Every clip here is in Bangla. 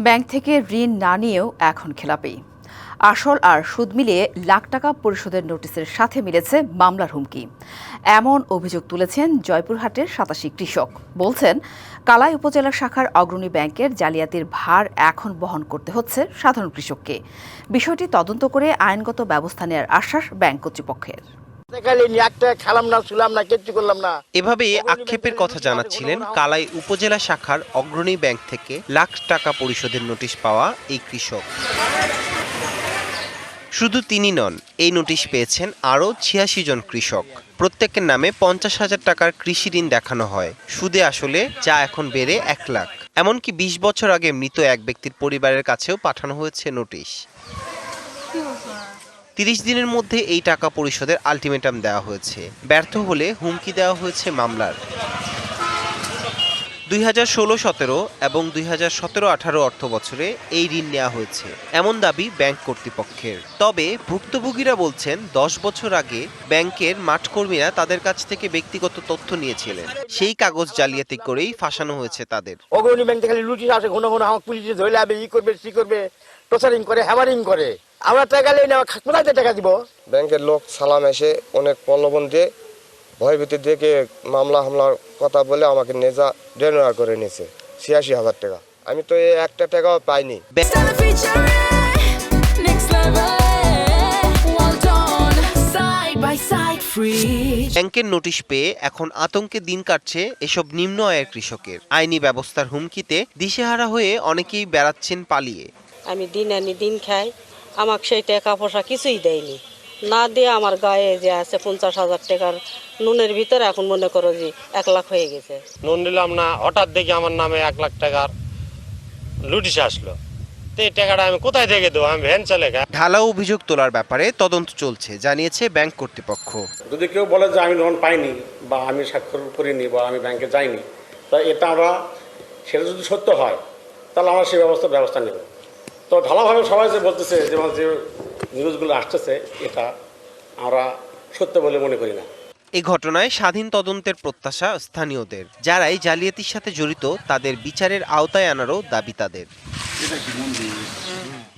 ব্যাংক থেকে ঋণ না নিয়েও এখন খেলাপি। আসল আর সুদ মিলিয়ে লাখ টাকা পরিশোধের নোটিশের সাথে মিলেছে মামলার হুমকি। এমন অভিযোগ তুলেছেন জয়পুরহাটের ৮৭ কৃষক। বলছেন, কালাই উপজেলা শাখার অগ্রণী ব্যাংকের জালিয়াতির ভার এখন বহন করতে হচ্ছে সাধারণ কৃষককে। বিষয়টি তদন্ত করে আইনগত ব্যবস্থা নেওয়ার আশ্বাস ব্যাংক কর্তৃপক্ষের। এভাবেই আক্ষেপের কথা জানাচ্ছিলেন কালাই উপজেলা শাখার অগ্রণী ব্যাংক থেকে লাখ টাকা পরিশোধের নোটিশ পাওয়া এই কৃষক। শুধু তিনি নন, এই নোটিশ পেয়েছেন আরও ৮৬ জন কৃষক। প্রত্যেকের নামে ৫০,০০০ টাকার কৃষি ঋণ দেখানো হয়, সুদে আসলে যা এখন বেড়ে ১ লাখ। এমনকি ২০ বছর আগে মৃত এক ব্যক্তির পরিবারের কাছেও পাঠানো হয়েছে নোটিশ। ৩০ দিনের মধ্যে এই টাকা পরিশোধের আলটিমেটাম দেওয়া হয়েছে। ব্যর্থ হলে হুমকি দেওয়া হয়েছে মামলার। ২০১৬-১৭ এবং ২০১৭-১৮ অর্থ বছরে এই ঋণ নেওয়া হয়েছে এমন দাবি ব্যাংক কর্তৃপক্ষের। তবে ভুক্তভোগীরা বলছেন ১০ বছর আগে ব্যাংকের মাঠকর্মীরা তাদের কাছ থেকে ব্যক্তিগত তথ্য নিয়েছিলেন। সেই কাগজ জালিয়াতি করেই ফাঁসানো হয়েছে তাদের। অগ্রণী ব্যাংক থেকে লুটিয়ে আসে, ঘন ঘন আমাকে পুলিশে ধরে আবে, ই করবে, সি করবে, টর্চারিং করে, হ্যামারিং করে। আমরা টাকা নেই না, কোথায় টাকা দিব? ব্যাংকের লোক সালাম এসে অনেক প্রলোভন দিয়ে ভয়ভীতি দেখে মামলা হামলার কথা বলে আমাকে নেজা ডেনোয়ার করে নিয়েছে ৮৬,০০০ টাকা। আমি তো এই একটা টাকাও পাইনি। ব্যাংকের নোটিশ পেয়ে এখন আতঙ্কে দিন কাটছে এসব নিম্ন আয়ের কৃষকের। আইনি ব্যবস্থার হুমকিতে দিশেহারা হয়ে অনেকেই বেড়াচ্ছেন পালিয়ে। আমি দিন আনি দিন খাই, আমাকে সেই টাকা পয়সা কিছুই দেয়নি। না দিয়ে আমার গায়ে যে আছে ৫০,০০০ টাকার নুনের ভিতরে এখন মনে করো যে ১ লাখ হয়ে গেছে। নুন নিলাম না, হঠাৎ দেখি আমার নামে ১ লাখ টাকার লুটিশ আসলো। এই টাকাটা আমি কোথায় থেকে দেবো? আমি ভ্যান চালে খাই। ঢালাও অভিযোগ তোলার ব্যাপারে তদন্ত চলছে, জানিয়েছে ব্যাংক কর্তৃপক্ষ। যদি কেউ বলে যে আমি লোন পাইনি বা আমি স্বাক্ষর করিনি বা আমি ব্যাংকে যাইনি, তা এটা আমরা, সেটা যদি সত্য হয় তাহলে আমরা সেই ব্যবস্থা নেব। তো ঢালাভাবে সবাই যে বলতেছে, যেমন যে নিউজগুলো আসতেছে, এটা আমরা সত্য বলে মনে করি না। এই ঘটনায় স্বাধীন তদন্তের প্রত্যাশা স্থানীয়দের। যারাই জালিয়াতির সাথে জড়িত তাদের বিচারের আওতায় আনারও দাবি তাদের।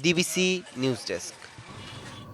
DBC news desk.